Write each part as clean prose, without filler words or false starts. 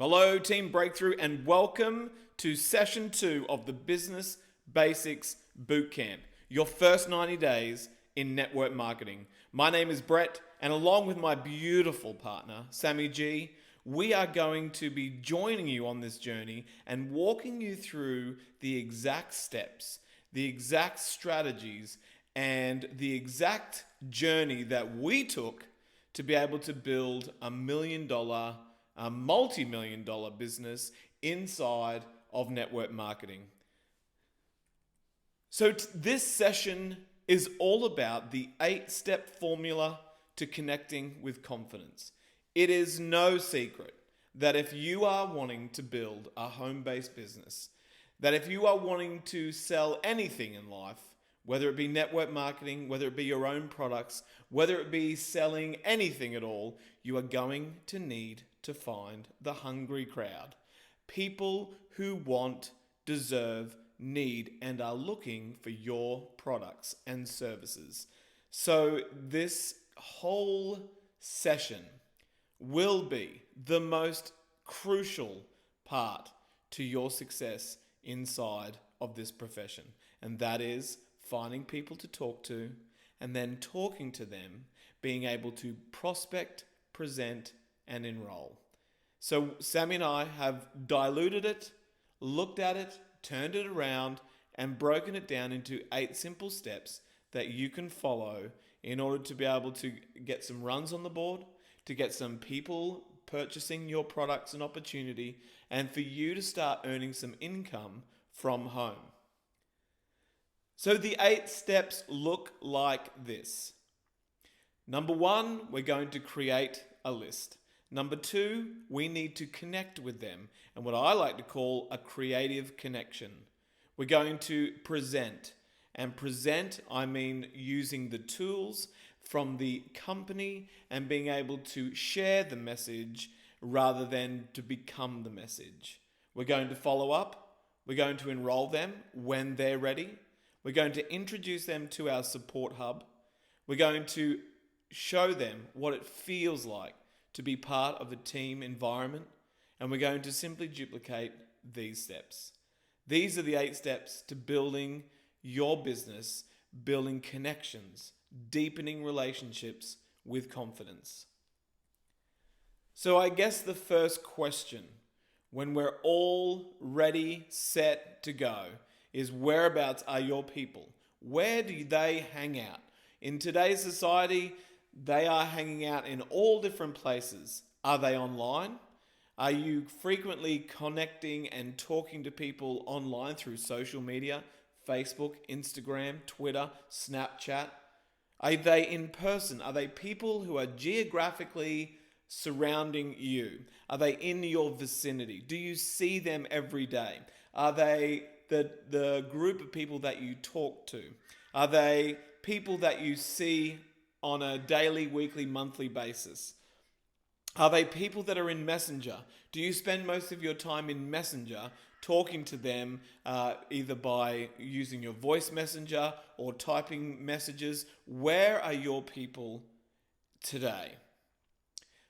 Hello, Team Breakthrough, and welcome to session 2 of the Business Basics Bootcamp, your first 90 days in network marketing. My name is Brett, and along with my beautiful partner, Sammy G, we are going to be joining you on this journey and walking you through the exact steps, the exact strategies, and the exact journey that we took to be able to build a multi-million dollar business inside of network marketing. So this session is all about the 8-step formula to connecting with confidence. It is no secret that if you are wanting to build a home-based business, that if you are wanting to sell anything in life, whether it be network marketing, whether it be your own products, whether it be selling anything at all, you are going to need to find the hungry crowd. People who want, deserve, need, and are looking for your products and services. So this whole session will be the most crucial part to your success inside of this profession. And that is finding people to talk to and then talking to them, being able to prospect, present, and enroll. So Sammy and I have diluted it, looked at it, turned it around, and broken it down into 8 simple steps that you can follow in order to be able to get some runs on the board, to get some people purchasing your products and opportunity, and for you to start earning some income from home. So the 8 steps look like this. Number 1, we're going to create a list. Number 2, we need to connect with them, and what I like to call a creative connection. We're going to present, and present, I mean using the tools from the company and being able to share the message rather than to become the message. We're going to follow up. We're going to enroll them when they're ready. We're going to introduce them to our support hub. We're going to show them what it feels like to be part of a team environment. And we're going to simply duplicate these steps. These are the 8 steps to building your business, building connections, deepening relationships with confidence. So I guess the first question, when we're all ready, set to go, is whereabouts are your people? Where do they hang out? In today's society, they are hanging out in all different places. Are they online? Are you frequently connecting and talking to people online through social media, Facebook, Instagram, Twitter, Snapchat? Are they in person? Are they people who are geographically surrounding you? Are they in your vicinity? Do you see them every day? Are they the group of people that you talk to? Are they people that you see on a daily, weekly, monthly basis? Are they people that are in Messenger? Do you spend most of your time in Messenger talking to them either by using your voice messenger or typing messages? Where are your people today?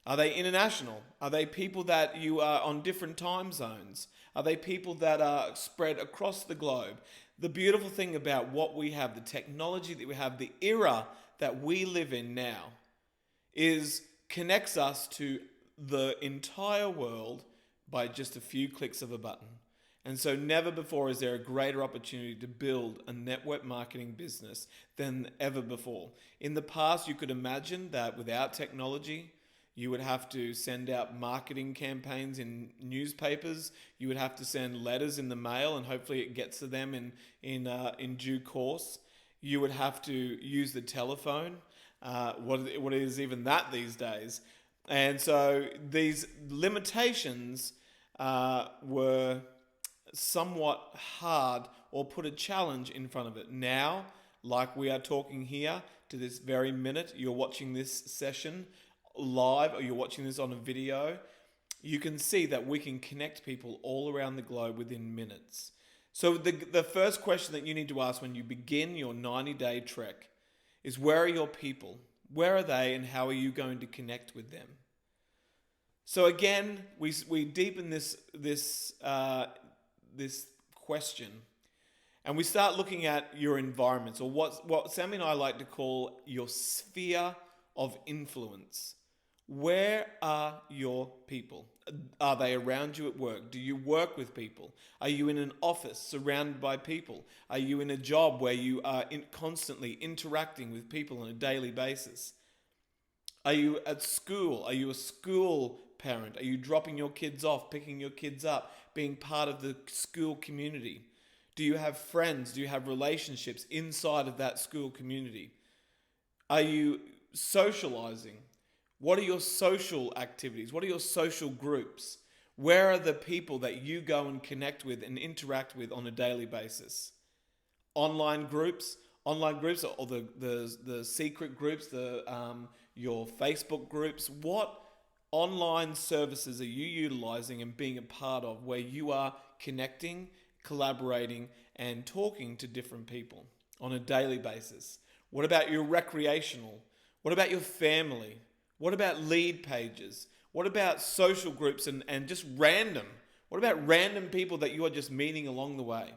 Are they international? Are they people that you are on different time zones? Are they people that are spread across the globe? The beautiful thing about what we have, the technology that we have, the era that we live in now, is connects us to the entire world by just a few clicks of a button. And so never before is there a greater opportunity to build a network marketing business than ever before. In the past, you could imagine that without technology, you would have to send out marketing campaigns in newspapers. You would have to send letters in the mail, and hopefully it gets to them in due course. You would have to use the telephone. What is even that these days? And so these limitations were somewhat hard or put a challenge in front of it. Now, like we are talking here to this very minute, you're watching this session live or you're watching this on a video, you can see that we can connect people all around the globe within minutes. So the first question that you need to ask when you begin your 90-day trek is, where are your people? Where are they, and how are you going to connect with them? So again, we deepen this question, and we start looking at your environments, or what Sammy and I like to call your sphere of influence. Where are your people? Are they around you at work? Do you work with people? Are you in an office surrounded by people? Are you in a job where you are constantly interacting with people on a daily basis? Are you at school? Are you a school parent? Are you dropping your kids off, picking your kids up, being part of the school community? Do you have friends? Do you have relationships inside of that school community? Are you socializing? What are your social activities? What are your social groups? Where are the people that you go and connect with and interact with on a daily basis? Online groups or the secret groups, your Facebook groups. What online services are you utilizing and being a part of where you are connecting, collaborating, and talking to different people on a daily basis? What about your recreational? What about your family? What about lead pages? What about social groups and just random? What about random people that you are just meeting along the way?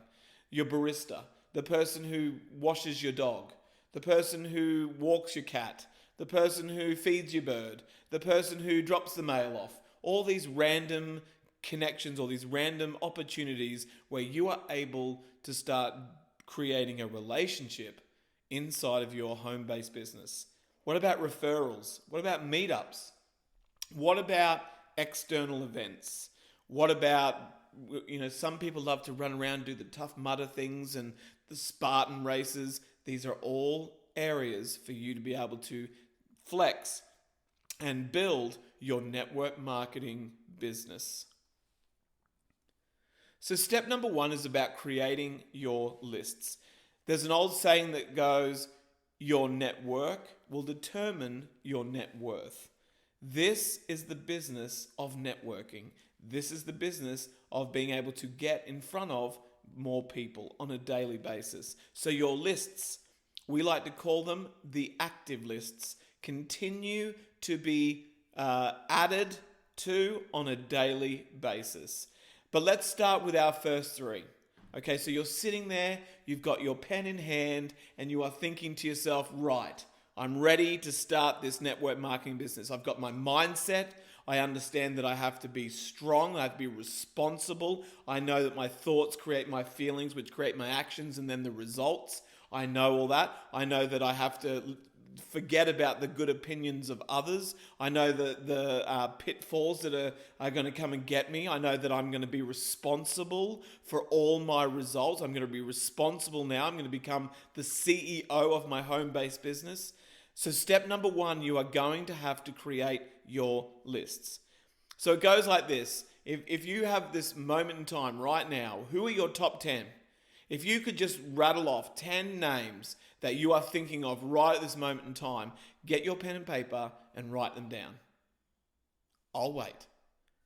Your barista, the person who washes your dog, the person who walks your cat, the person who feeds your bird, the person who drops the mail off. All these random connections or these random opportunities where you are able to start creating a relationship inside of your home-based business. What about referrals? What about meetups? What about external events? What about, some people love to run around and do the Tough Mudder things and the Spartan races. These are all areas for you to be able to flex and build your network marketing business. So step number 1 is about creating your lists. There's an old saying that goes, your network will determine your net worth. This is the business of networking. This is the business of being able to get in front of more people on a daily basis. So your lists, we like to call them the active lists, continue to be added to on a daily basis. But let's start with our first 3. Okay, so you're sitting there, you've got your pen in hand, and you are thinking to yourself, right, I'm ready to start this network marketing business. I've got my mindset. I understand that I have to be strong. I have to be responsible. I know that my thoughts create my feelings, which create my actions, and then the results. I know all that. I know that I have to forget about the good opinions of others. I know the pitfalls that are going to come and get me. I know that I'm going to be responsible for all my results. I'm going to be responsible now. I'm going to become the CEO of my home-based business. So step number 1, you are going to have to create your lists. So it goes like this. If you have this moment in time right now, who are your top 10? If you could just rattle off 10 names that you are thinking of right at this moment in time, get your pen and paper and write them down. I'll wait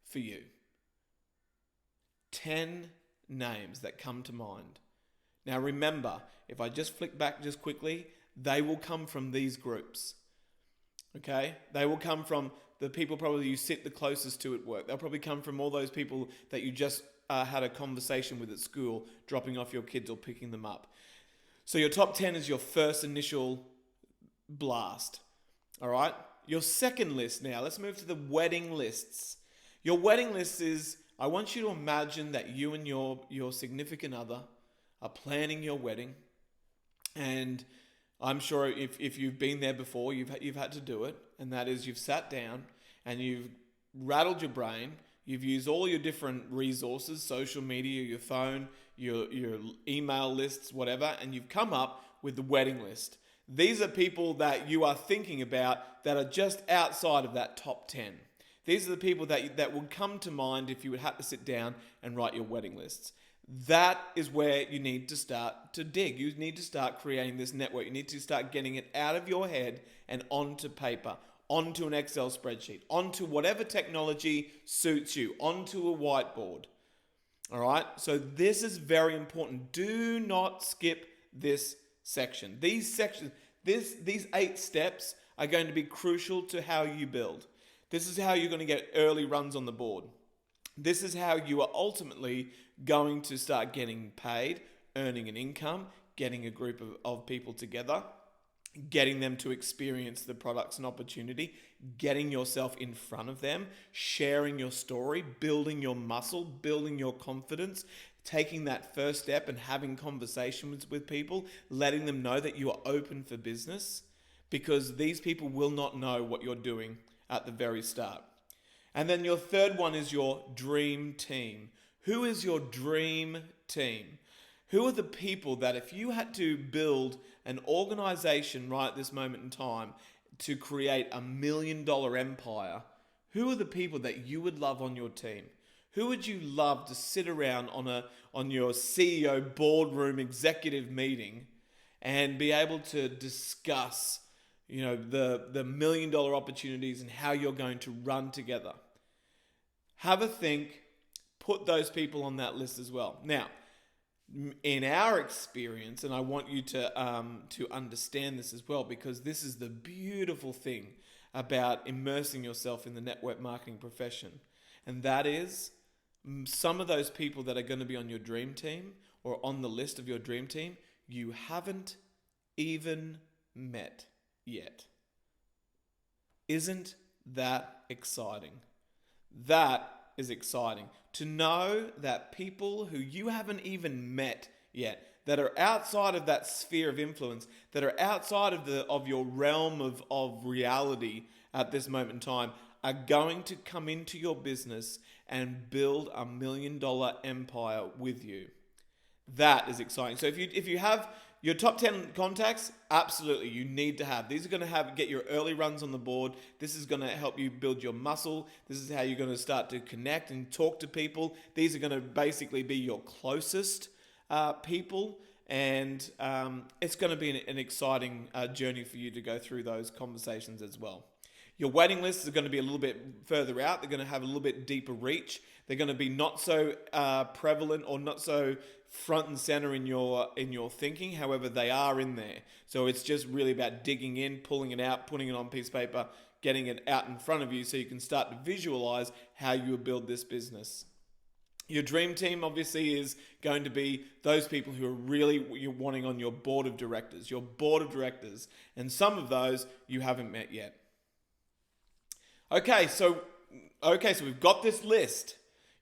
for you. 10 names that come to mind. Now remember, if I just flick back just quickly, they will come from these groups. Okay? They will come from the people probably you sit the closest to at work. They'll probably come from all those people that you just had a conversation with at school, dropping off your kids or picking them up. So your top 10 is your first initial blast. All right? Your second list now, let's move to the wedding lists. Your wedding list is, I want you to imagine that you and your significant other are planning your wedding. And I'm sure if you've been there before, you've had to do it. And that is you've sat down and you've rattled your brain. You've used all your different resources, social media, your phone, your email lists, whatever, and you've come up with the wedding list. These are people that you are thinking about that are just outside of that top 10. These are the people that would come to mind if you would have to sit down and write your wedding lists. That is where you need to start to dig. You need to start creating this network. You need to start getting it out of your head and onto paper, onto an Excel spreadsheet, onto whatever technology suits you, onto a whiteboard. All right? So this is very important. Do not skip this section. These 8 steps are going to be crucial to how you build. This is how you're going to get early runs on the board. This is how you are ultimately going to start getting paid, earning an income, getting a group of people together, getting them to experience the products and opportunity, getting yourself in front of them, sharing your story, building your muscle, building your confidence, taking that first step and having conversations with people, letting them know that you are open for business, because these people will not know what you're doing at the very start. And then your third one is your dream team. Who is your dream team? Who are the people that if you had to build an organization right at this moment in time to create $1 million empire, who are the people that you would love on your team? Who would you love to sit around on your CEO boardroom executive meeting and be able to discuss, the $1 million opportunities and how you're going to run together? Have a think, put those people on that list as well. Now, in our experience, and I want you to understand this as well, because this is the beautiful thing about immersing yourself in the network marketing profession, and that is some of those people that are going to be on your dream team or on the list of your dream team, you haven't even met yet. Isn't that exciting? That is exciting. To know that people who you haven't even met yet, that are outside of that sphere of influence, that are outside of your realm of reality at this moment in time, are going to come into your business and build $1 million empire with you. That is exciting. So if you have your top 10 contacts, absolutely, you need to have. These are going to get your early runs on the board. This is going to help you build your muscle. This is how you're going to start to connect and talk to people. These are going to basically be your closest people. And it's going to be an exciting journey for you to go through those conversations as well. Your waiting lists are going to be a little bit further out. They're going to have a little bit deeper reach. They're going to be not so prevalent or not so front and center in your thinking. However, they are in there. So it's just really about digging in, pulling it out, putting it on a piece of paper, getting it out in front of you so you can start to visualize how you will build this business. Your dream team obviously is going to be those people who are really you're wanting on your board of directors, and some of those you haven't met yet. Okay, so we've got this list.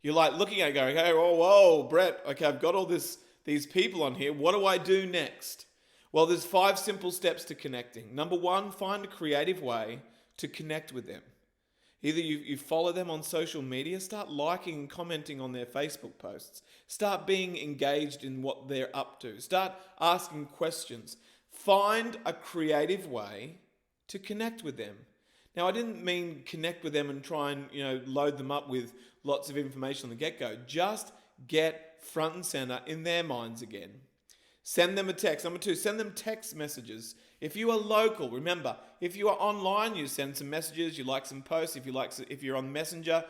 You're like looking at it going, okay, whoa, Brett, okay, I've got all these people on here. What do I do next? Well, there's 5 simple steps to connecting. Number 1, find a creative way to connect with them. Either you follow them on social media, start liking and commenting on their Facebook posts, start being engaged in what they're up to, start asking questions. Find a creative way to connect with them. Now, I didn't mean connect with them and try and load them up with lots of information on the get-go. Just get front and center in their minds again. Send them a text. Number 2, send them text messages. If you are local, remember, if you are online, you send some messages, you like some posts. If you're on Messenger,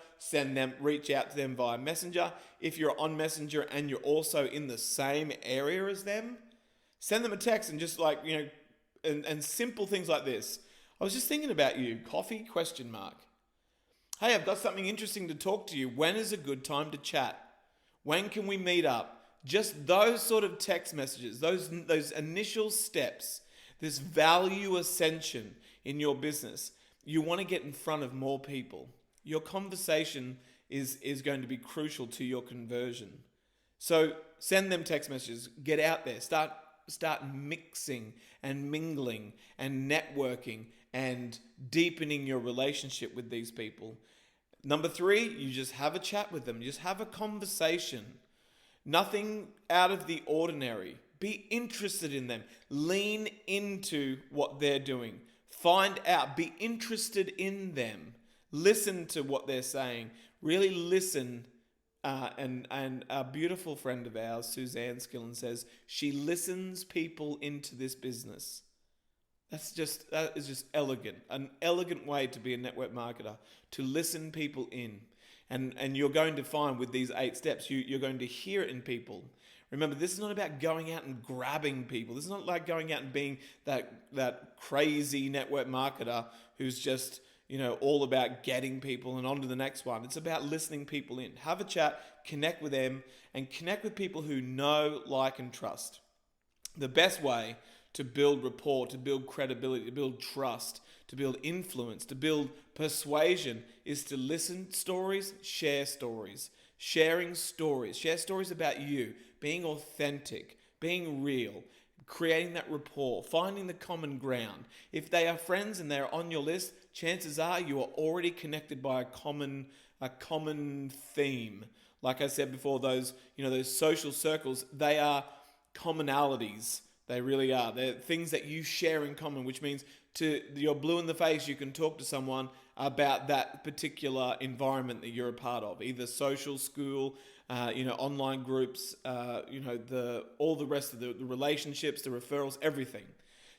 reach out to them via Messenger. If you're on Messenger and you're also in the same area as them, send them a text and just and simple things like this. I was just thinking about you. Coffee? ? Hey, I've got something interesting to talk to you. When is a good time to chat? When can we meet up? Just those sort of text messages, those initial steps, this value ascension in your business. You want to get in front of more people. Your conversation is going to be crucial to your conversion. So send them text messages. Get out there. Start mixing and mingling and networking and deepening your relationship with these people. Number 3, you just have a chat with them. Just have a conversation. Nothing out of the ordinary. Be interested in them. Lean into what they're doing. Find out. Be interested in them. Listen to what they're saying. Really listen. And a beautiful friend of ours, Suzanne Skillen, says she listens people into this business. That is just elegant. An elegant way to be a network marketer, to listen people in. And you're going to find with these 8 steps, you're going to hear it in people. Remember, this is not about going out and grabbing people. This is not like going out and being that crazy network marketer who's just all about getting people and on to the next one. It's about listening people in. Have a chat, connect with them, and connect with people who know, like, and trust. The best way to build rapport, to build credibility, to build trust, to build influence, to build persuasion is to listen stories, share stories. Sharing stories. Share stories about you, being authentic, being real, creating that rapport, finding the common ground. If they are friends and they're on your list, chances are you are already connected by a common theme. Like I said before, those social circles, they are commonalities. They really are. They're things that you share in common, which means you're blue in the face, you can talk to someone about that particular environment that you're a part of, either social, school, online groups, all the rest of the relationships, the referrals, everything.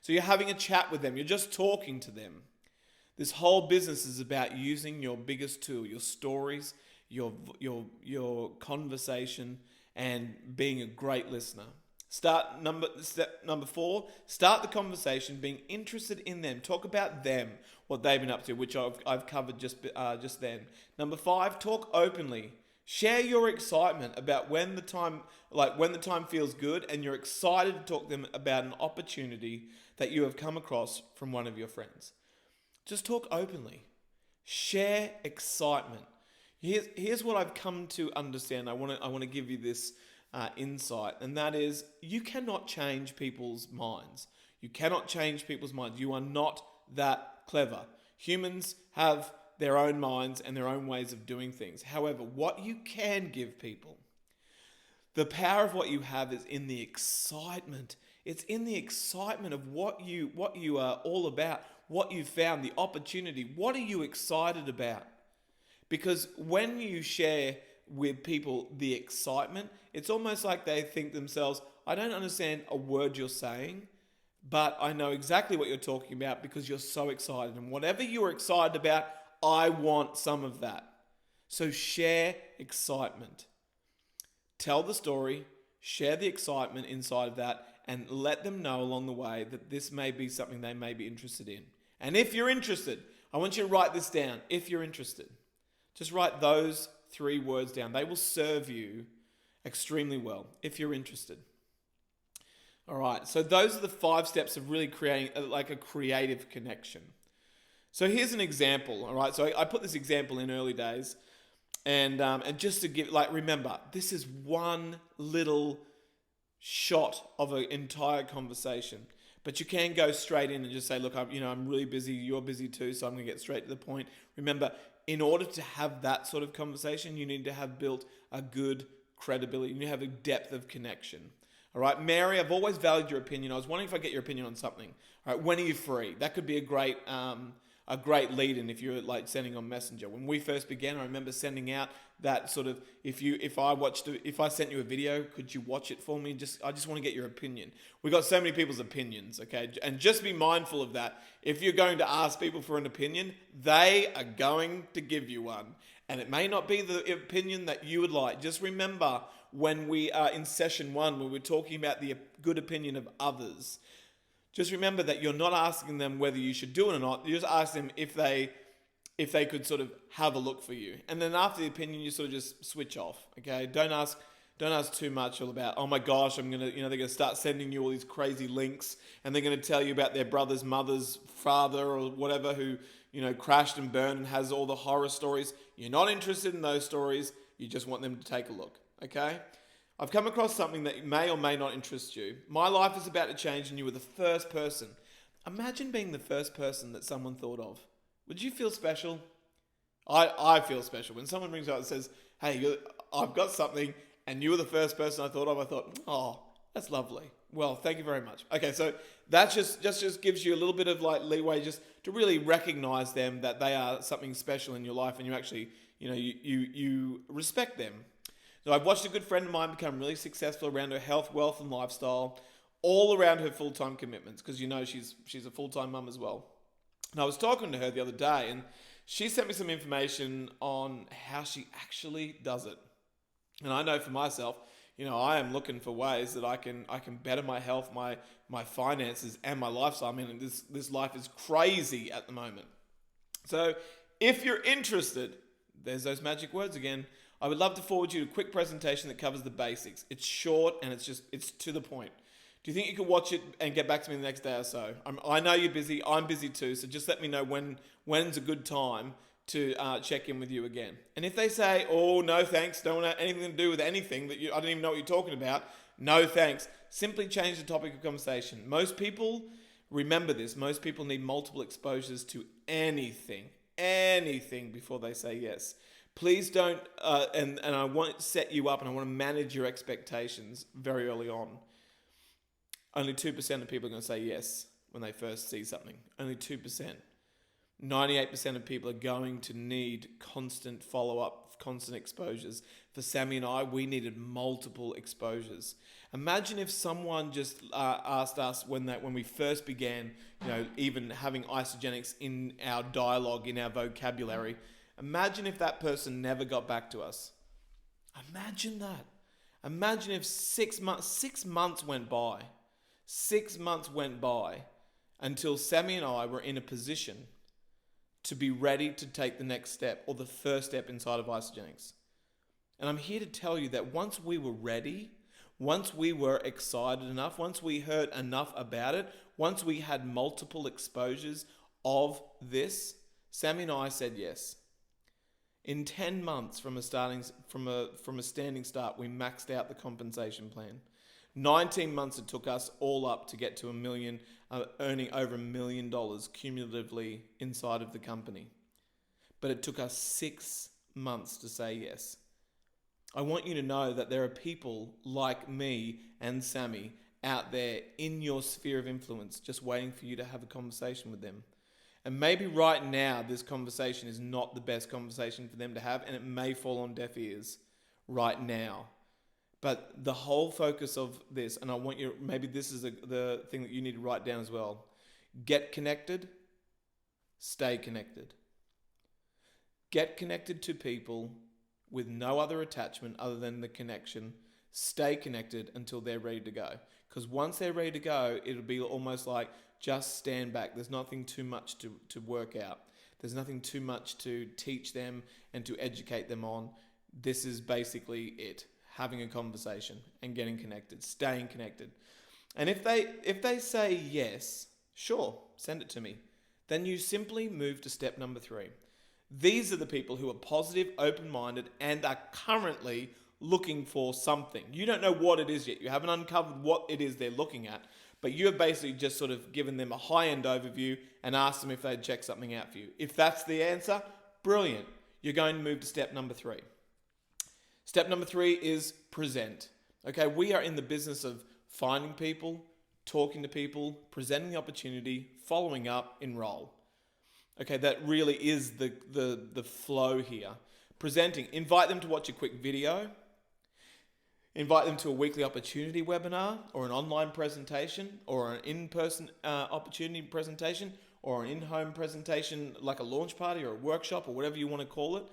So you're having a chat with them. You're just talking to them. This whole business is about using your biggest tool, your stories, your conversation, and being a great listener. Step number 4, start the conversation being interested in them. Talk about them, what they've been up to, which I've covered just then. Number 5, talk openly. Share your excitement about when the time feels good and you're excited to talk to them about an opportunity that you have come across from one of your friends. Just talk openly. Share excitement. Here's what I've come to understand. I want to give you this insight, and that is you cannot change people's minds. You cannot change people's minds. You are not that clever. Humans have their own minds and their own ways of doing things. However, what you can give people, the power of what you have is in the excitement. It's in the excitement of what you are all about, what you found, the opportunity. What are you excited about? Because when you share with people the excitement, it's almost like they think themselves, I don't understand a word you're saying, but I know exactly what you're talking about because you're so excited. And whatever you're excited about, I want some of that. So share excitement. Tell the story, share the excitement inside of that, and let them know along the way that this may be something they may be interested in. And if you're interested, I want you to write this down. If you're interested, just write those 3 words down. They will serve you extremely well if you're interested. All right, so those are the 5 steps of really creating a creative connection. So here's an example. All right, so I put this example in early days, and just to give, remember, this is one little shot of an entire conversation. But you can go straight in and just say, look, I'm really busy. You're busy too, so I'm going to get straight to the point. Remember, in order to have that sort of conversation, you need to have built a good credibility. You need to have a depth of connection. All right, Mary, I've always valued your opinion. I was wondering if I get your opinion on something. All right, when are you free? That could be a great lead-in if you're sending on Messenger. When we first began, I remember sending out that sort of, if I sent you a video, could you watch it for me? I just want to get your opinion. We've got so many people's opinions, okay? And just be mindful of that. If you're going to ask people for an opinion, they are going to give you one. And it may not be the opinion that you would like. Just remember when we are in session 1, when we're talking about the good opinion of others, just remember that you're not asking them whether you should do it or not. You just ask them if they could sort of have a look for you. And then after the opinion, you sort of just switch off, okay? Don't ask too much all about, oh my gosh, they're going to start sending you all these crazy links and they're going to tell you about their brother's mother's father or whatever who, crashed and burned and has all the horror stories. You're not interested in those stories. You just want them to take a look, okay? I've come across something that may or may not interest you. My life is about to change and you were the first person. Imagine being the first person that someone thought of. Would you feel special? I feel special. When someone rings up and says, hey, I've got something and you were the first person I thought of, I thought, oh, that's lovely. Well, thank you very much. Okay, so that just gives you a little bit of leeway just to really recognize them, that they are something special in your life and you actually, you respect them. So I've watched a good friend of mine become really successful around her health, wealth, and lifestyle, all around her full-time commitments, because she's a full-time mum as well. And I was talking to her the other day, and she sent me some information on how she actually does it. And I know for myself, I am looking for ways that I can better my health, my finances, and my lifestyle. I mean, this life is crazy at the moment. So if you're interested, there's those magic words again. I would love to forward you a quick presentation that covers the basics. It's short and it's to the point. Do you think you could watch it and get back to me the next day or so? I know you're busy. I'm busy too. So just let me know when's a good time to check in with you again. And if they say, oh, no thanks, don't want anything to do with anything I don't even know what you're talking about, no thanks. Simply change the topic of conversation. Most people, remember this, most people need multiple exposures to anything before they say yes. Please don't, and I want to set you up and I want to manage your expectations very early on. Only 2% of people are going to say yes when they first see something. Only 2%. 98% of people are going to need constant follow-up, constant exposures. For Sammy and I, we needed multiple exposures. Imagine if someone just asked us when we first began, even having Isagenix in our dialogue, in our vocabulary. Imagine if that person never got back to us. Imagine that. Imagine if 6 months went by. 6 months went by until Sammy and I were in a position to be ready to take the next step or the first step inside of Isagenix. And I'm here to tell you that once we were ready, once we were excited enough, once we heard enough about it, once we had multiple exposures of this, Sammy and I said yes. In 10 months from a standing start, we maxed out the compensation plan. 19 months it took us all up to get to $1 million, earning over $1 million cumulatively inside of the company. But it took us 6 months to say yes. I want you to know that there are people like me and Sammy out there in your sphere of influence just waiting for you to have a conversation with them. And maybe right now this conversation is not the best conversation for them to have, and it may fall on deaf ears right now. But the whole focus of this, and I want you, maybe this is the thing that you need to write down as well. Get connected, stay connected. Get connected to people with no other attachment other than the connection. Stay connected until they're ready to go. Because once they're ready to go, it'll be almost like just stand back. There's nothing too much to work out. There's nothing too much to teach them and to educate them on. This is basically it. Having a conversation and getting connected, staying connected. And if they say yes, sure, send it to me. Then you simply move to step number 3. These are the people who are positive, open-minded, and are currently looking for something. You don't know what it is yet. You haven't uncovered what it is they're looking at, but you have basically just sort of given them a high-end overview and asked them if they'd check something out for you. If that's the answer, brilliant. You're going to move to step number 3. Step number 3 is present. Okay, we are in the business of finding people, talking to people, presenting the opportunity, following up, enroll. Okay, that really is the flow here. Presenting, invite them to watch a quick video, invite them to a weekly opportunity webinar or an online presentation or an in-person opportunity presentation or an in-home presentation like a launch party or a workshop or whatever you want to call it.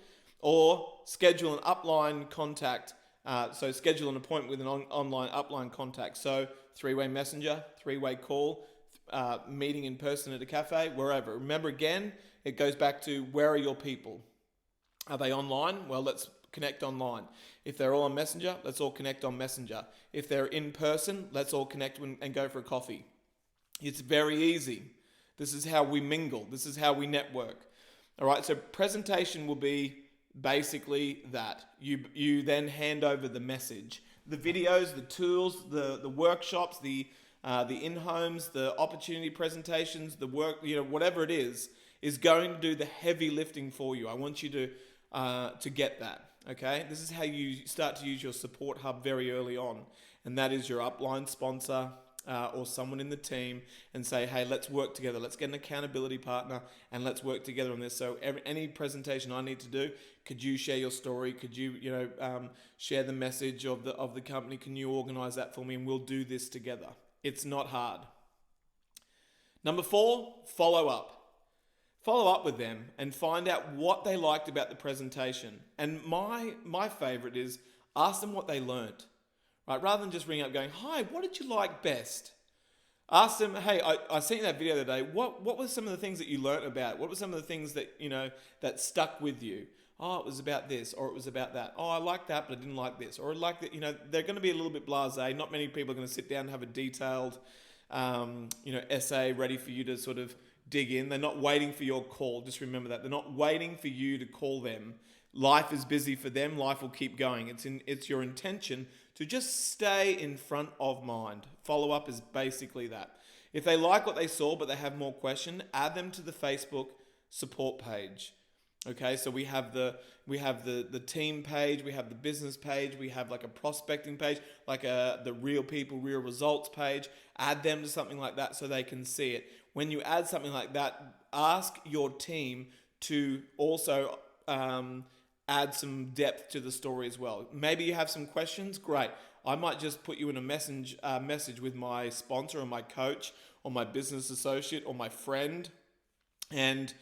Or schedule an upline contact. So schedule an appointment with an online upline contact. So 3-way messenger, 3-way call, meeting in person at a cafe, wherever. Remember again, it goes back to where are your people? Are they online? Well, let's connect online. If they're all on Messenger, let's all connect on Messenger. If they're in person, let's all connect and go for a coffee. It's very easy. This is how we mingle. This is how we network. All right, so presentation will be basically that. You then hand over the message. The videos, the tools, the workshops, the in-homes, the opportunity presentations, the work, whatever it is going to do the heavy lifting for you. I want you to get that, okay? This is how you start to use your support hub very early on, and that is your upline sponsor, or someone in the team, and say, hey, let's work together. Let's get an accountability partner and let's work together on this. So any presentation I need to do, could you share your story? Could you, share the message of the company? Can you organize that for me? And we'll do this together. It's not hard. Number 4, follow up. Follow up with them and find out what they liked about the presentation. And my favorite is ask them what they learned. Right, rather than just ring up going, hi, what did you like best? Ask them, hey, I seen that video the other day. What were some of the things that you learnt about? What were some of the things that, that stuck with you? Oh, it was about this, or it was about that. Oh, I like that, but I didn't like this. Or I like that, they're going to be a little bit blasé. Not many people are going to sit down and have a detailed, essay ready for you to sort of dig in. They're not waiting for your call. Just remember that. They're not waiting for you to call them. Life is busy for them. Life will keep going. It's your intention to just stay in front of mind. Follow up is basically that. If they like what they saw but they have more question, add them to the Facebook support page. Okay, so we have the team page, we have the business page, we have like a prospecting page, like the real people, real results page. Add them to something like that so they can see it. When you add something like that, ask your team to also add some depth to the story as well. Maybe you have some questions. Great. I might just put you in a message with my sponsor or my coach or my business associate or my friend, and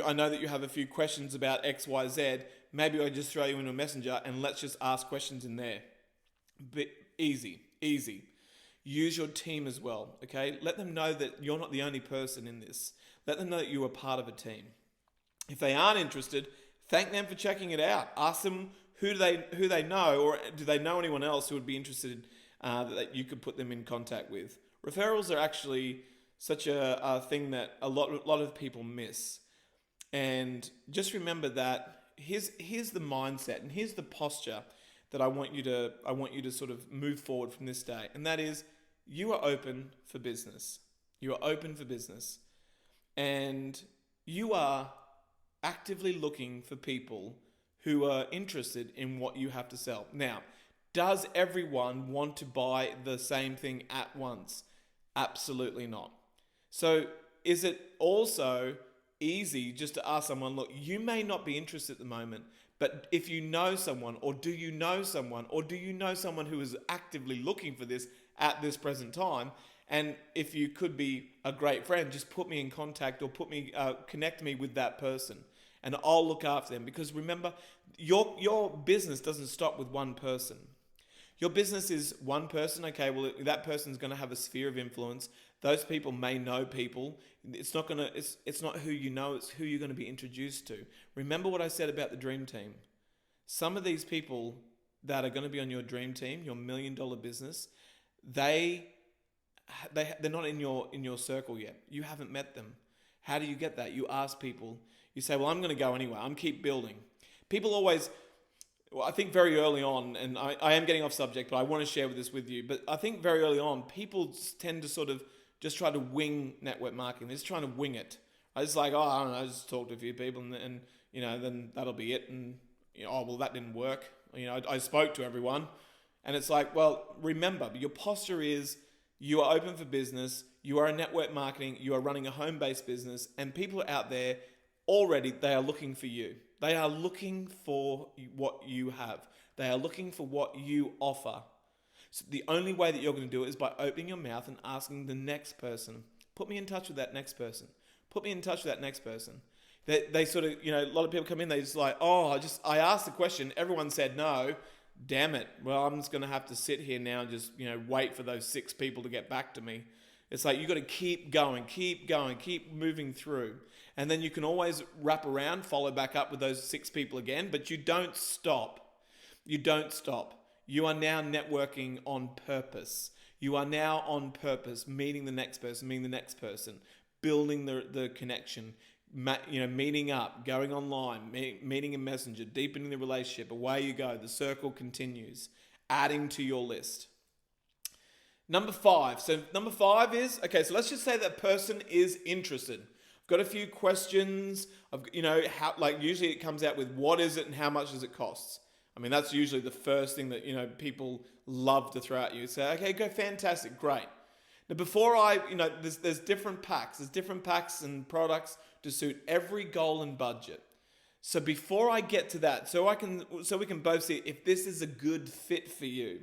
I know that you have a few questions about X, Y, Z. Maybe I just throw you in a messenger and let's just ask questions in there. But easy. Use your team as well, okay? Let them know that you're not the only person in this. Let them know that you are part of a team. If they aren't interested, thank them for checking it out. Ask them who they know, or do they know anyone else who would be interested that you could put them in contact with. Referrals are actually such a thing that a lot of people miss. And just remember that here's the mindset and here's the posture that I want you to sort of move forward from this day. And that is, you are open for business. You are open for business. And you are actively looking for people who are interested in what you have to sell. Now, does everyone want to buy the same thing at once? Absolutely not. So is it also easy just to ask someone, look, you may not be interested at the moment, but if you know someone, or do you know someone who is actively looking for this at this present time? And if you could be a great friend, just put me in contact or connect me with that person, and I'll look after them. Because remember, your business doesn't stop with one person. Your business is one person. Okay, well, that person's going to have a sphere of influence. Those people may know people. It's not who you know, it's who you're going to be introduced to. Remember what I said about the dream team. Some of these people that are going to be on your dream team, your $1 million business, they're not in your circle yet. You haven't met them. How do you get that? You ask people. You say, well, I'm going to go anyway. I'm keep building. People always, I think very early on, and I am getting off subject, but I want to share this with you. But I think very early on, people tend to sort of just try to wing network marketing. They're just trying to wing it. I just like, I don't know, I just talk to a few people and then that'll be it. And, oh, well, that didn't work. I spoke to everyone. And it's like, well, remember, your posture is you are open for business. You are a network marketing. You are running a home-based business. And people are out there already, they are looking for you. They are looking for what you have. They are looking for what you offer. So the only way that you're going to do it is by opening your mouth and asking the next person, put me in touch with that next person. Put me in touch with that next person. They sort of, a lot of people come in, they just like, I asked the question, everyone said no. Damn it. Well, I'm just going to have to sit here now and just, wait for those 6 people to get back to me. It's like, you got to keep going, keep moving through. And then you can always wrap around, follow back up with those 6 people again, but you don't stop. You don't stop. You are now networking on purpose. You are now on purpose, meeting the next person, building the connection, meeting up, going online, meeting in Messenger, deepening the relationship. Away you go. The circle continues, adding to your list. Number 5. So number 5 is, okay, so let's just say that person is interested. I've got a few questions. Usually it comes out with what is it and how much does it cost? I mean, that's usually the first thing that, people love to throw at you. Say, okay, go, fantastic, great. Now, before there's different packs. There's different packs and products to suit every goal and budget. So before I get to that, so we can both see if this is a good fit for you.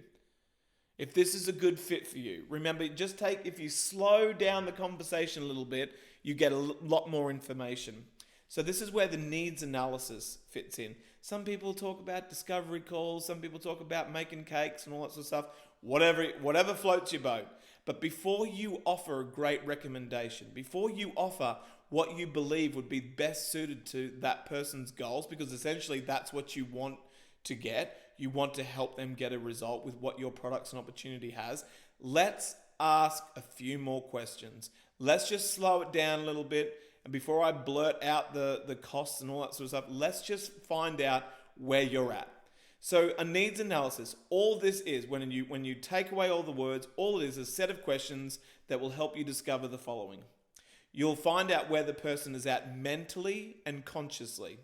If this is a good fit for you, remember, if you slow down the conversation a little bit, you get a lot more information. So this is where the needs analysis fits in. Some people talk about discovery calls. Some people talk about making cakes and all that sort of stuff. Whatever floats your boat. But before you offer a great recommendation, before you offer what you believe would be best suited to that person's goals, because essentially that's what you want to get, you want to help them get a result with what your products and opportunity has, let's ask a few more questions. Let's just slow it down a little bit. And before I blurt out the costs and all that sort of stuff, let's just find out where you're at. So a needs analysis, all this is, when you take away all the words, all it is a set of questions that will help you discover the following. You'll find out where the person is at mentally and consciously.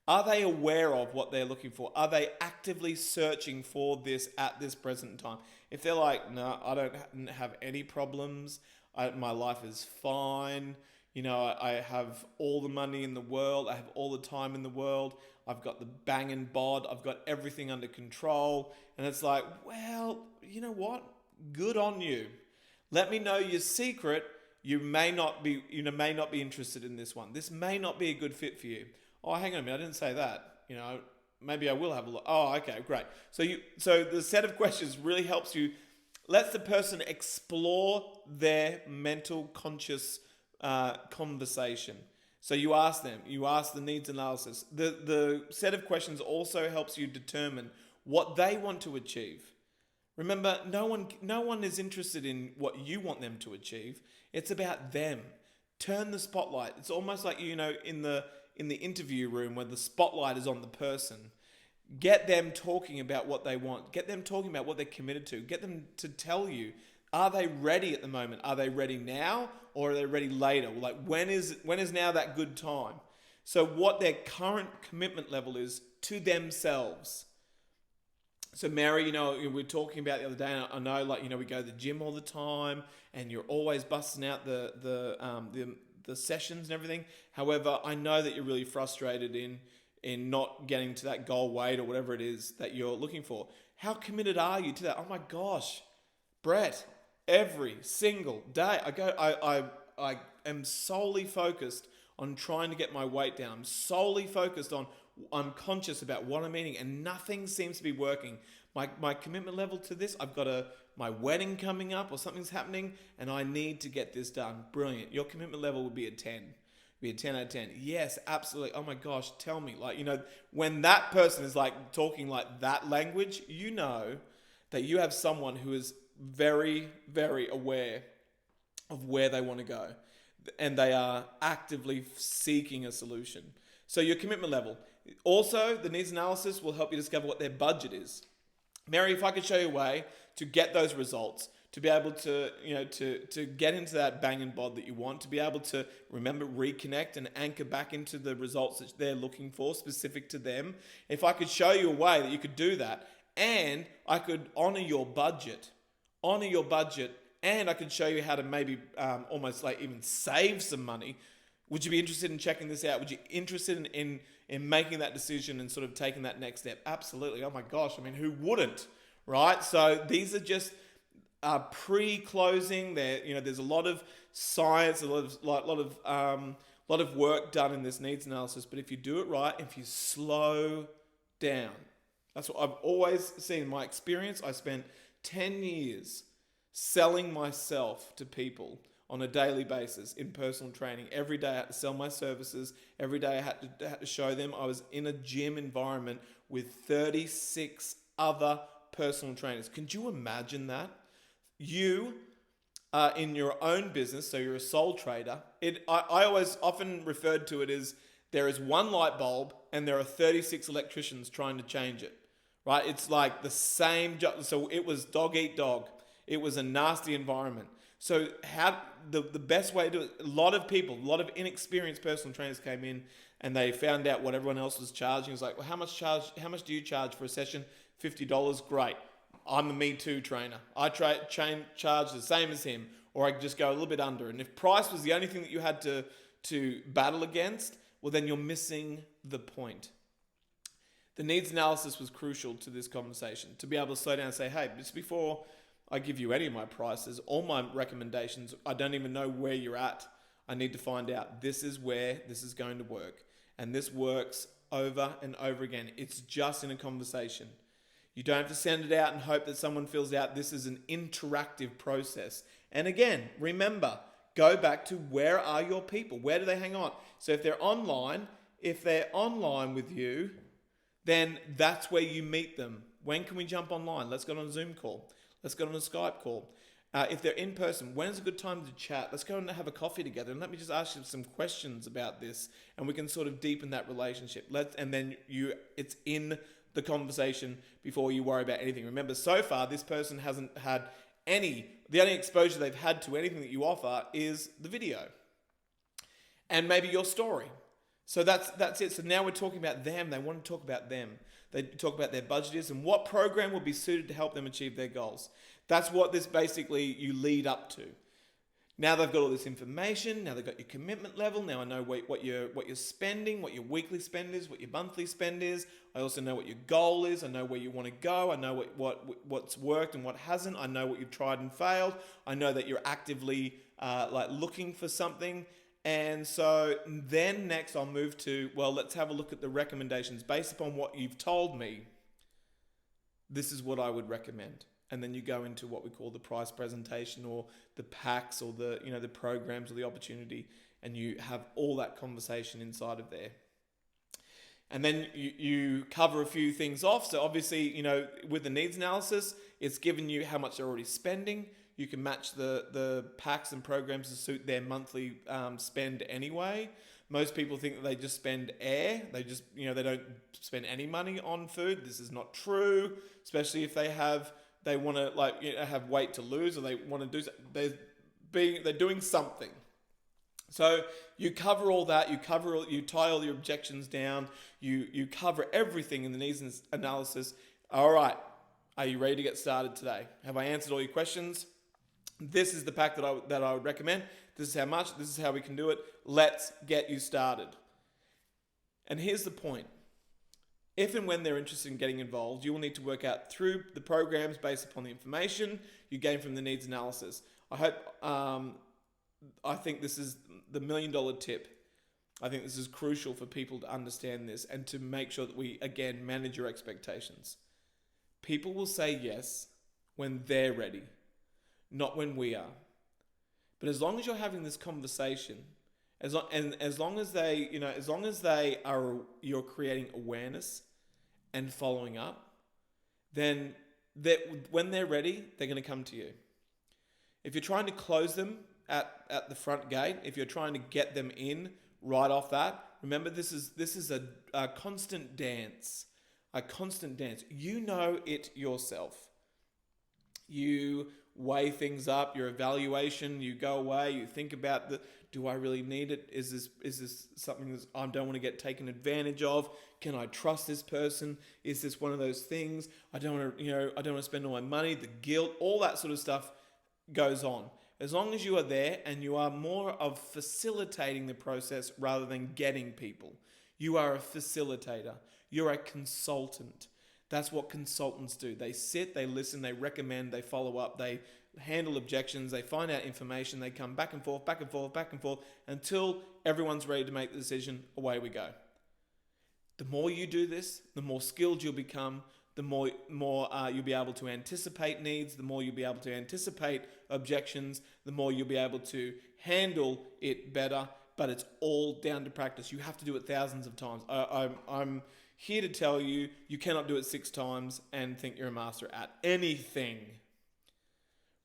Are they aware of what they're looking for? Are they actively searching for this at this present time? If they're like, no, I don't have any problems, my life is fine, I have all the money in the world, I have all the time in the world, I've got the banging bod, I've got everything under control, and it's like, well, you know what? Good on you. Let me know your secret. You may not be interested in this one. This may not be a good fit for you. Oh, hang on a minute, I didn't say that. Maybe I will have a look. Oh, okay, great. So the set of questions really helps you, lets the person explore their mental conscious conversation. So you ask the needs analysis. The set of questions also helps you determine what they want to achieve. Remember, no one is interested in what you want them to achieve. It's about them. Turn the spotlight. It's almost like, in the interview room where the spotlight is on the person. Get them talking about what they want. Get them talking about what they're committed to. Get them to tell you, are they ready at the moment? Are they ready now, or are they ready later? Like, when is now that good time? So what their current commitment level is to themselves. So Mary, we were talking about the other day, and I know, we go to the gym all the time, and you're always busting out the sessions and everything. However, I know that you're really frustrated in not getting to that goal weight or whatever it is that you're looking for. How committed are you to that? Oh my gosh, Brett, every single day I am solely focused on trying to get my weight down. I'm solely focused on, I'm conscious about what I'm eating, and nothing seems to be working. My commitment level to this, I've got my wedding coming up or something's happening, and I need to get this done. Brilliant. Your commitment level would be a 10. Be a 10 out of 10. Yes, absolutely. Oh my gosh, tell me. When that person is talking like that language, that you have someone who is very, very aware of where they want to go, and they are actively seeking a solution. So your commitment level. Also, the needs analysis will help you discover what their budget is. Mary, if I could show you a way to get those results, to be able to, to get into that bang and bod that you want, to be able to reconnect and anchor back into the results that they're looking for specific to them. If I could show you a way that you could do that, and I could honor your budget, and I could show you how to maybe almost even save some money. Would you be interested in checking this out? Would you be interested in making that decision and sort of taking that next step? Absolutely. Oh my gosh. Who wouldn't, right? So these are just pre-closing. There's a lot of science, a lot of work done in this needs analysis. But if you do it right, if you slow down, that's what I've always seen in my experience. I spent 10 years selling myself to people on a daily basis in personal training. Every day I had to sell my services. Every day I had to show them. I was in a gym environment with 36 other personal trainers. Can you imagine that? You are in your own business, so you're a sole trader. I always often referred to it as there is one light bulb and there are 36 electricians trying to change it, right? It's like the same job. So it was dog eat dog. It was a nasty environment. So the best way to do it, a lot of inexperienced personal trainers came in and they found out what everyone else was charging. It was like, well, how much do you charge for a session? $50. Great. I'm a Me Too trainer. I charge the same as him, or I just go a little bit under. And if price was the only thing that you had to battle against, well, then you're missing the point. The needs analysis was crucial to this conversation, to be able to slow down and say, hey, just before I give you any of my prices, all my recommendations, I don't even know where you're at. I need to find out. This is where this is going to work. And this works over and over again. It's just in a conversation. You don't have to send it out and hope that someone fills out. This is an interactive process. And again, remember, go back to where are your people? Where do they hang on? So if they're online with you, then that's where you meet them. When can we jump online? Let's go on a Zoom call. Let's go on a Skype call. If they're in person, when's a good time to chat? Let's go and have a coffee together, and let me just ask you some questions about this, and we can sort of deepen that relationship. It's in the conversation before you worry about anything. Remember, so far this person hasn't had the only exposure they've had to anything that you offer is the video, and maybe your story. So that's it. So now we're talking about them. They want to talk about them. They talk about their budget is and what program will be suited to help them achieve their goals. That's what this basically you lead up to. Now they've got all this information. Now they've got your commitment level. Now I know what you're spending, what your weekly spend is, what your monthly spend is. I also know what your goal is. I know where you want to go. I know what's worked and what hasn't. I know what you've tried and failed. I know that you're actively looking for something. And so then next I'll move to, well, let's have a look at the recommendations. Based upon what you've told me, this is what I would recommend. And then you go into what we call the price presentation or the packs or the programs or the opportunity, and you have all that conversation inside of there. And then you cover a few things off. So obviously, with the needs analysis, it's given you how much they're already spending. You can match the packs and programs to suit their monthly spend anyway. Most people think that they just spend air. They just, they don't spend any money on food. This is not true, especially if they want to have weight to lose, or they want to do, they're doing something. So you cover all that. You tie all your objections down. You cover everything in the needs analysis. All right, are you ready to get started today? Have I answered all your questions? This is the pack that I would recommend. This is how much. This is how we can do it. Let's get you started. And here's the point. If and when they're interested in getting involved, you will need to work out through the programs based upon the information you gain from the needs analysis. I think this is the $1 million tip. I think this is crucial for people to understand this and to make sure that we, again, manage your expectations. People will say yes when they're ready, not when we are. But as long as you're having this conversation, as long as you're creating awareness and following up, then when they're ready, they're going to come to you. If you're trying to close them at the front gate, if you're trying to get them in right off that, remember this is a constant dance. A constant dance. You know it yourself. You weigh things up, your evaluation, you go away, you think about do I really need it? Is this something that I don't want to get taken advantage of? Can I trust this person? Is this one of those things? I don't want to spend all my money, the guilt, all that sort of stuff goes on. As long as you are there and you are more of facilitating the process rather than getting people. You are a facilitator. You're a consultant. That's what consultants do. They sit, they listen, they recommend, they follow up, they handle objections, they find out information, they come back and forth, until everyone's ready to make the decision. Away we go. The more you do this, the more skilled you'll become, the more you'll be able to anticipate needs, the more you'll be able to anticipate objections, the more you'll be able to handle it better. But it's all down to practice. You have to do it thousands of times. I'm here to tell you, you cannot do it 6 times and think you're a master at anything.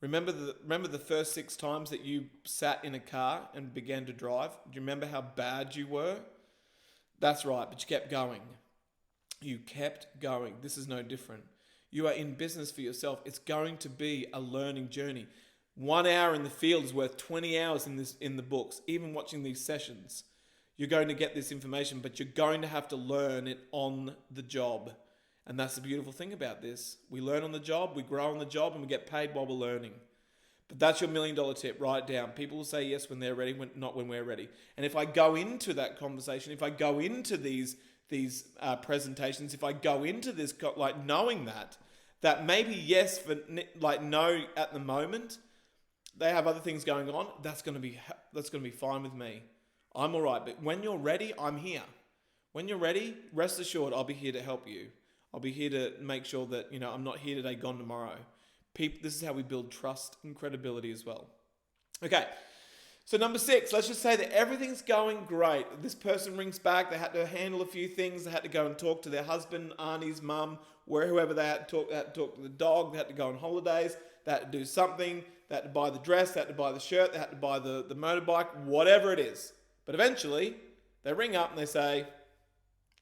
Remember the first 6 times that you sat in a car and began to drive? Do you remember how bad you were? That's right, but you kept going. You kept going. This is no different. You are in business for yourself. It's going to be a learning journey. 1 hour in the field is worth 20 hours in the books, even watching these sessions. You're going to get this information, but you're going to have to learn it on the job. And that's the beautiful thing about this. We learn on the job, we grow on the job, and we get paid while we're learning. But that's your $1 million tip. Write it down. People will say yes when they're ready, not when we're ready. And if I go into that conversation, if I go into these presentations, if I go into this knowing that maybe yes for no at the moment, they have other things going on, that's going to be fine with me. I'm all right. But when you're ready, I'm here. When you're ready, rest assured, I'll be here to help you. I'll be here to make sure that, I'm not here today, gone tomorrow. This is how we build trust and credibility as well. Okay. So number 6, let's just say that everything's going great. This person rings back. They had to handle a few things. They had to go and talk to their husband, aunties, mum, whoever they had to talk. They had to talk to the dog. They had to go on holidays. They had to do something. They had to buy the dress. They had to buy the shirt. They had to buy the motorbike, whatever it is. But eventually, they ring up and they say,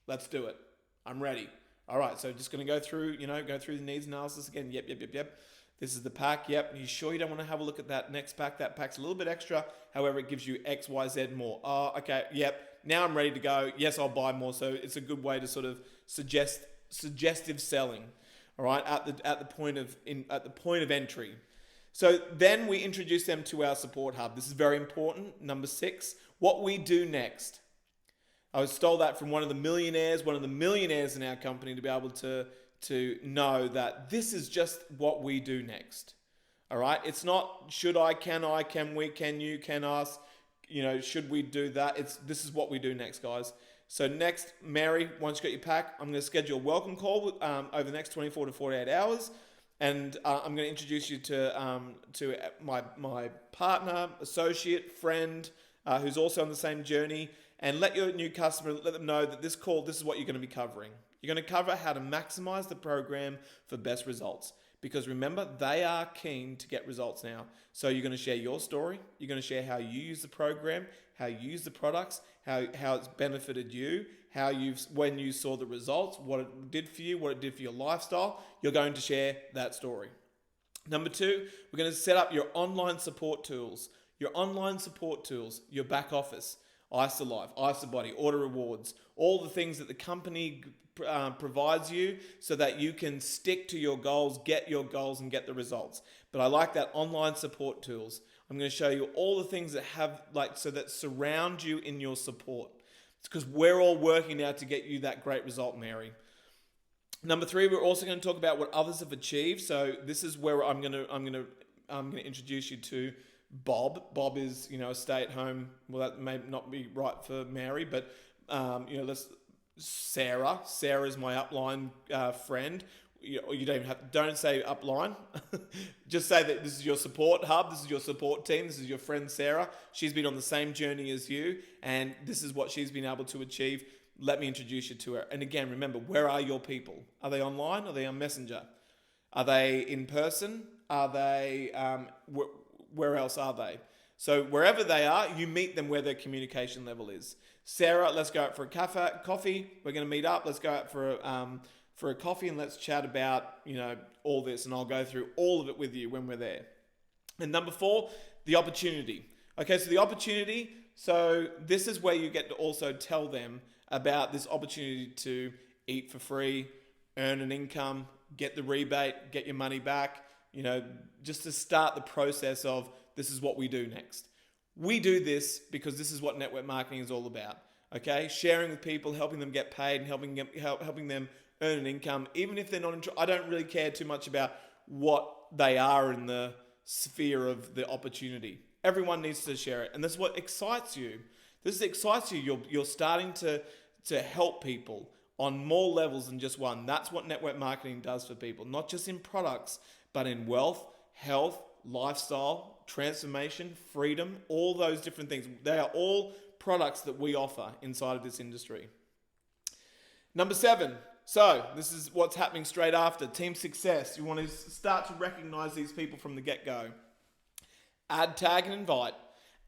let's do it. I'm ready. All right, so just going to go through the needs analysis again. Yep. This is the pack. Yep. Are you sure you don't want to have a look at that next pack? That pack's a little bit extra. However, it gives you X, Y, Z more. Oh, okay. Yep. Now I'm ready to go. Yes, I'll buy more. So it's a good way to sort of suggestive selling. All right. At the point of entry. So then we introduce them to our support hub. This is very important. Number 6, what we do next. I stole that from one of the millionaires in our company to be able to know that this is just what we do next. All right. It's not should I, can we, can you, can us, should we do that? This is what we do next, guys. So next, Mary, once you got your pack, I'm going to schedule a welcome call over the next 24 to 48 hours. And I'm going to introduce you to my partner, associate, friend, who's also on the same journey. And let your new customer, let them know that this is what you're going to be covering. You're going to cover how to maximize the program for best results. Because remember, they are keen to get results now. So you're going to share your story. You're going to share how you use the program, how you use the products, how it's benefited you, when you saw the results, what it did for you, what it did for your lifestyle. You're going to share that story. Number 2, we're going to set up your online support tools. Your back office. IsaLife, IsaBody, Auto Rewards, all the things that the company provides you so that you can stick to your goals, and get the results. But I like that online support tools. I'm going to show you all the things that that surround you in your support. It's because we're all working now to get you that great result, Mary. Number 3, we're also going to talk about what others have achieved. So this is where I'm going to introduce you to Bob. Bob is, a stay-at-home. Well, that may not be right for Mary, but Sarah. Sarah is my upline friend. You don't say upline. Just say that this is your support hub. This is your support team. This is your friend Sarah. She's been on the same journey as you, and this is what she's been able to achieve. Let me introduce you to her. And again, remember, where are your people? Are they online? Are they on Messenger? Are they in person? Are they where else are they? So wherever they are, you meet them where their communication level is. Sarah, let's go out for a coffee. We're going to meet up. Let's go out for a coffee and let's chat about, all this. And I'll go through all of it with you when we're there. And number 4, the opportunity. Okay, so the opportunity. So this is where you get to also tell them about this opportunity to eat for free, earn an income, get the rebate, get your money back. Just to start the process of this is what we do next. We do this because this is what network marketing is all about. Okay, sharing with people, helping them get paid, and helping them earn an income, even if they're not. I don't really care too much about what they are in the sphere of the opportunity. Everyone needs to share it, and this is what excites you. You're starting to help people on more levels than just one. That's what network marketing does for people, not just in products, but in wealth, health, lifestyle, transformation, freedom, all those different things. They are all products that we offer inside of this industry. Number 7. So this is what's happening straight after. Team success. You want to start to recognize these people from the get-go. Add, tag, and invite.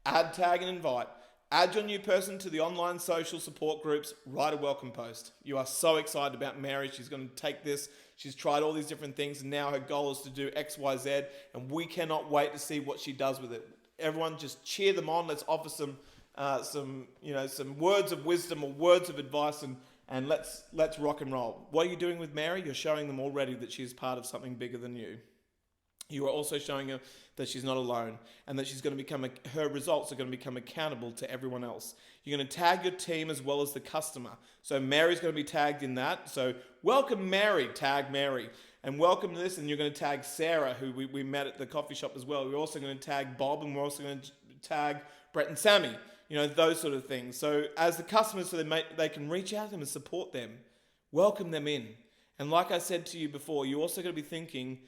Add, tag, and invite. Add your new person to the online social support groups. Write a welcome post. You are so excited about Mary. She's going to take this. She's tried all these different things, and now her goal is to do X, Y, Z, and we cannot wait to see what she does with it. Everyone, just cheer them on. Let's offer some words of wisdom or words of advice, and let's rock and roll. What are you doing with Mary? You're showing them already that she's part of something bigger than you. You are also showing her that she's not alone, and that she's going to her results are going to become accountable to everyone else. You're going to tag your team as well as the customer. So Mary's going to be tagged in that. So welcome Mary, tag Mary. And welcome to this, and you're going to tag Sarah, who we met at the coffee shop as well. We're also going to tag Bob, and we're also going to tag Brett and Sammy. Those sort of things. So as the customers, so they can reach out to them and support them. Welcome them in. And like I said to you before, you also got to be thinking,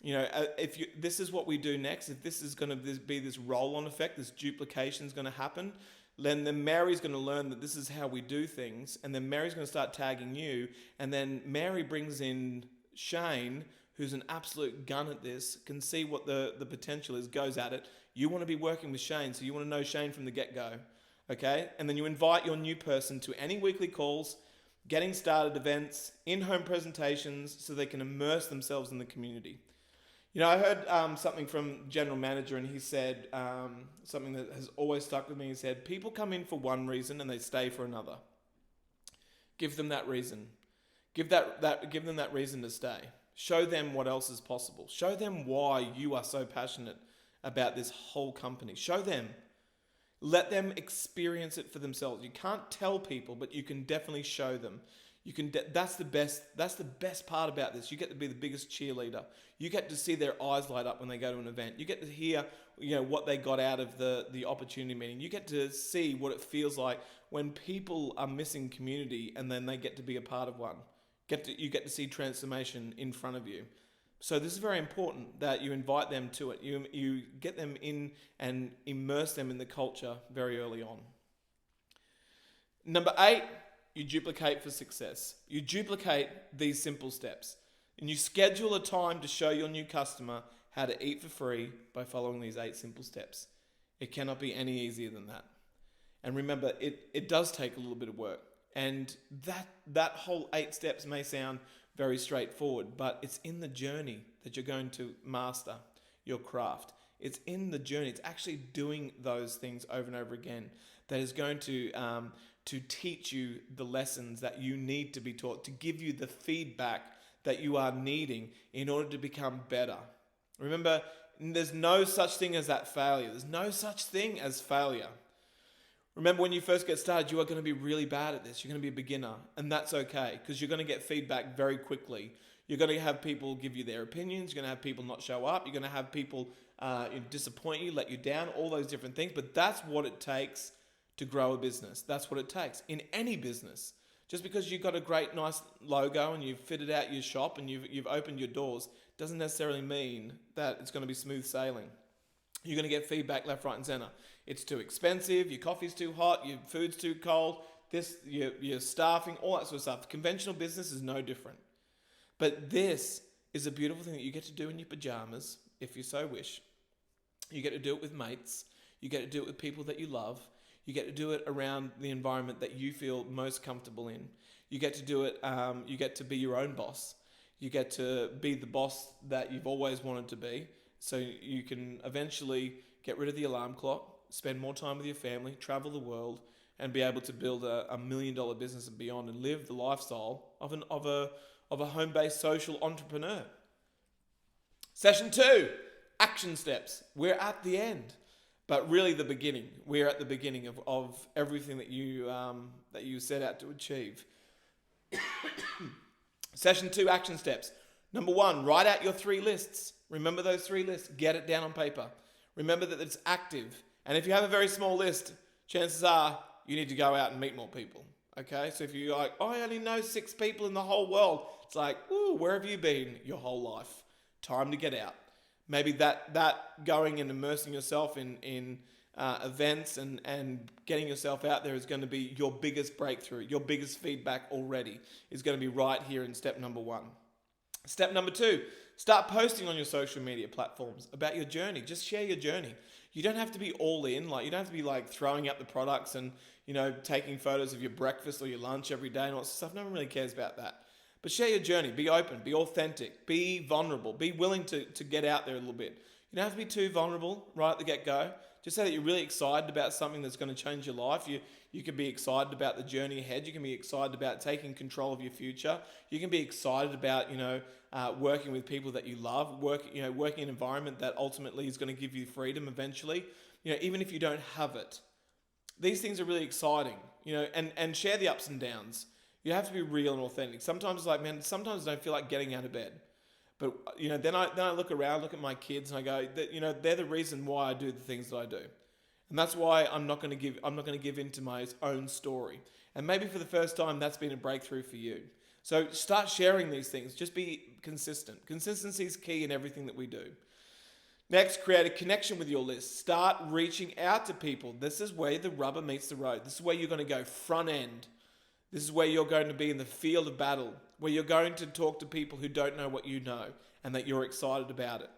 if this is what we do next, if this is going to be this roll-on effect, this duplication is going to happen, then Mary's going to learn that this is how we do things, and then Mary's going to start tagging you, and then Mary brings in Shane, who's an absolute gun at this, can see what the potential is, goes at it. You want to be working with Shane, so you want to know Shane from the get-go, okay? And then you invite your new person to any weekly calls, getting started events, in-home presentations, so they can immerse themselves in the community. I heard something from general manager, and he said something that has always stuck with me. He said, people come in for one reason and they stay for another. Give them that reason. Give them that reason to stay. Show them what else is possible. Show them why you are so passionate about this whole company. Show them. Let them experience it for themselves. You can't tell people, but you can definitely show them. That's the best part about this. You get to be the biggest cheerleader. You get to see their eyes light up when they go to an event. You get to hear, what they got out of the opportunity meeting. You get to see what it feels like when people are missing community and then they get to be a part of one. You get to see transformation in front of you. So this is very important that you invite them to it. You get them in and immerse them in the culture very early on. Number 8, you duplicate for success. You duplicate these simple steps. And you schedule a time to show your new customer how to eat for free by following these 8 simple steps. It cannot be any easier than that. And remember, it does take a little bit of work. And that whole 8 steps may sound very straightforward, but it's in the journey that you're going to master your craft. It's in the journey. It's actually doing those things over and over again that is going to teach you the lessons that you need to be taught, to give you the feedback that you are needing in order to become better. Remember, there's no such thing as that failure. There's no such thing as failure. Remember, when you first get started, you are going to be really bad at this. You're going to be a beginner, and that's okay because you're going to get feedback very quickly. You're going to have people give you their opinions. You're going to have people not show up. You're going to have people disappoint you, let you down, all those different things. But that's what it takes to grow a business. That's what it takes in any business. Just because you've got a great, nice logo and you've fitted out your shop and you've opened your doors doesn't necessarily mean that it's going to be smooth sailing. You're going to get feedback left, right, and center. It's too expensive, your coffee's too hot, your food's too cold, your staffing, all that sort of stuff. Conventional business is no different. But this is a beautiful thing that you get to do in your pajamas, if you so wish. You get to do it with mates. You get to do it with people that you love. You get to do it around the environment that you feel most comfortable in. You get to do it, you get to be your own boss. You get to be the boss that you've always wanted to be. So you can eventually get rid of the alarm clock, spend more time with your family, travel the world, and be able to build a $1 million business and beyond and live the lifestyle of a home-based social entrepreneur. Session 2, action steps. We're at the end. But really the beginning. We're at the beginning of everything that you set out to achieve. Session 2, action steps. Number 1, write out your 3 lists. Remember those 3 lists. Get it down on paper. Remember that it's active. And if you have a very small list, chances are you need to go out and meet more people. Okay? So if you're like, I only know 6 people in the whole world. It's like, where have you been your whole life? Time to get out. Maybe that going and immersing yourself in events and getting yourself out there is going to be your biggest breakthrough. Your biggest feedback already is going to be right here in step number 1. Step number 2, start posting on your social media platforms about your journey. Just share your journey. You don't have to be all in. Like, you don't have to be like throwing out the products and, taking photos of your breakfast or your lunch every day and all that stuff. No one really cares about that. But share your journey. Be open. Be authentic. Be vulnerable. Be willing to get out there a little bit. You don't have to be too vulnerable right at the get-go. Just say that you're really excited about something that's going to change your life. You can be excited about the journey ahead. You can be excited about taking control of your future. You can be excited about, working with people that you love, working in an environment that ultimately is going to give you freedom eventually, even if you don't have it. These things are really exciting, and share the ups and downs. You have to be real and authentic. Sometimes sometimes I don't feel like getting out of bed. But, then I look around, look at my kids and I go, they're the reason why I do the things that I do. And that's why I'm not going to give into my own story. And maybe for the first time, that's been a breakthrough for you. So start sharing these things. Just be consistent. Consistency is key in everything that we do. Next, create a connection with your list. Start reaching out to people. This is where the rubber meets the road. This is where you're going to go front end. This is where you're going to be in the field of battle, where you're going to talk to people who don't know what you know and that you're excited about it.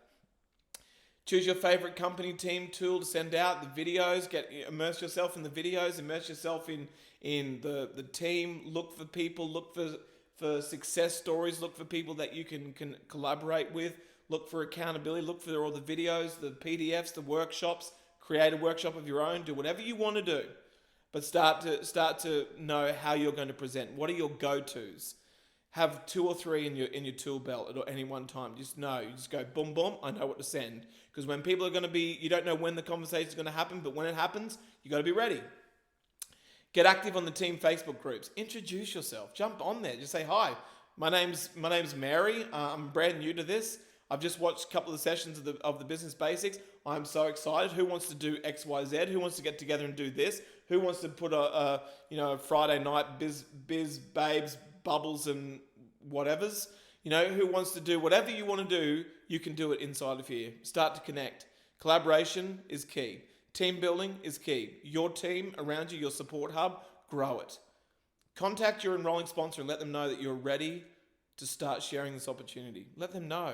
Choose your favorite company team tool to send out the videos. Immerse yourself in the videos. Immerse yourself in the team. Look for people. Look for success stories. Look for people that you can collaborate with. Look for accountability. Look for all the videos, the PDFs, the workshops. Create a workshop of your own. Do whatever you want to do, but start to know how you're going to present. What are your go-tos? Have 2 or 3 in your tool belt at any one time. Just know. You just go boom, boom. I know what to send. Because when people are going to be, you don't know when the conversation is going to happen, but when it happens, you got to be ready. Get active on the team Facebook groups. Introduce yourself. Jump on there. Just say, hi, my name's Mary. I'm brand new to this. I've just watched a couple of sessions of the Business Basics. I'm so excited. Who wants to do X, Y, Z? Who wants to get together and do this? Who wants to put a Friday night biz babes bubbles and whatevers? Who wants to do whatever you want to do? You can do it inside of here. Start to connect. Collaboration is key. Team building is key. Your team around you, your support hub, grow it. Contact your enrolling sponsor and let them know that you're ready to start sharing this opportunity. Let them know.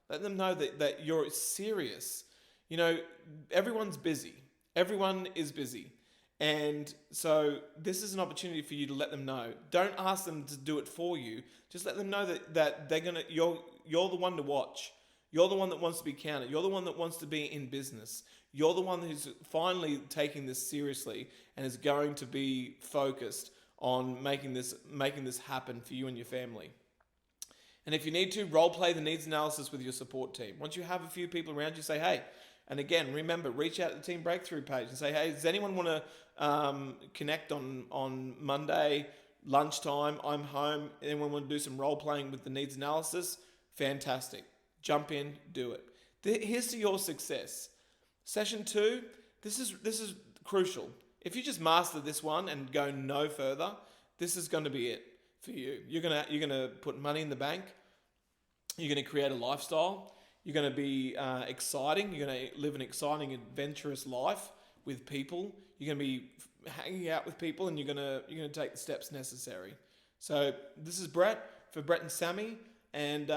Let them know that you're serious. Everyone's busy. Everyone is busy. And so this is an opportunity for you to let them know. Don't ask them to do it for you. Just let them know that you're the one to watch. You're the one that wants to be counted. You're the one that wants to be in business. You're the one who's finally taking this seriously and is going to be focused on making this happen for you and your family. And if you need to, role play the needs analysis with your support team. Once you have a few people around you, say, hey, and again, remember, reach out to the Team Breakthrough page and say, hey, does anyone want to connect on Monday, lunchtime? I'm home. Anyone want to do some role playing with the needs analysis? Fantastic. Jump in, do it. Here's to your success. Session 2, this is crucial. If you just master this one and go no further, this is going to be it for you. You're gonna put money in the bank. You're gonna create a lifestyle. You're gonna be exciting. You're gonna live an exciting, adventurous life with people. You're gonna be hanging out with people, and you're gonna take the steps necessary. So this is Brett for Brett and Sammy, and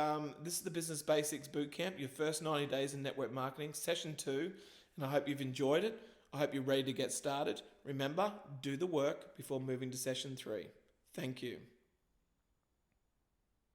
this is the Business Basics Bootcamp, your first 90 days in network marketing, session 2. And I hope you've enjoyed it. I hope you're ready to get started. Remember, do the work before moving to session 3. Thank you.